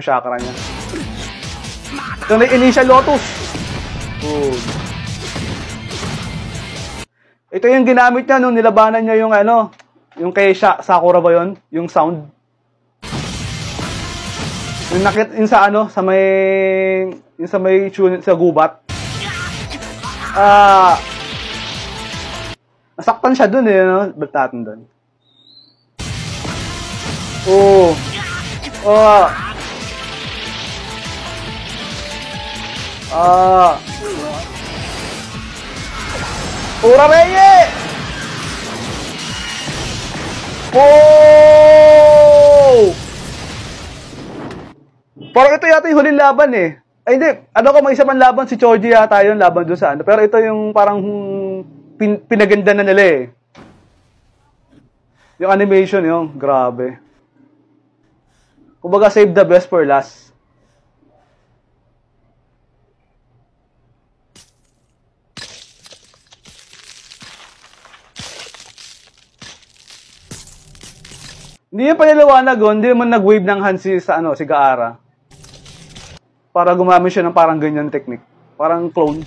chakra niya. Ito na yung initial lotus. Good. Ito yung ginamit niya nung nilabanan niya yung ano, yung kay Sakura ba yun? Yung sound. Yung nakit yung sa ano, sa may tune sa gubat. Nasaktan siya dun eh, no? Ba't natin dun? Oh. Ura Reye! Oh! Parang ito yata yung huling laban eh. Ay hindi, ano ko may isa man laban si Choji yata yun, laban doon sa ano. Pero ito yung parang pinaganda na nila eh. Yung animation yung grabe. Kumbaga save the best for last. Hindi yung paniliwanag yun, hindi naman nag-wave ng hand si Gaara. Para gumamit siya ng parang ganyan technique. Parang clone.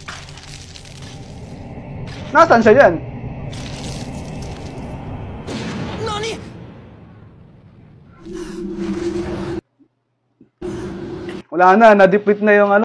Nasaan siya yan? Nani? Wala na, na-deplete na yung ano.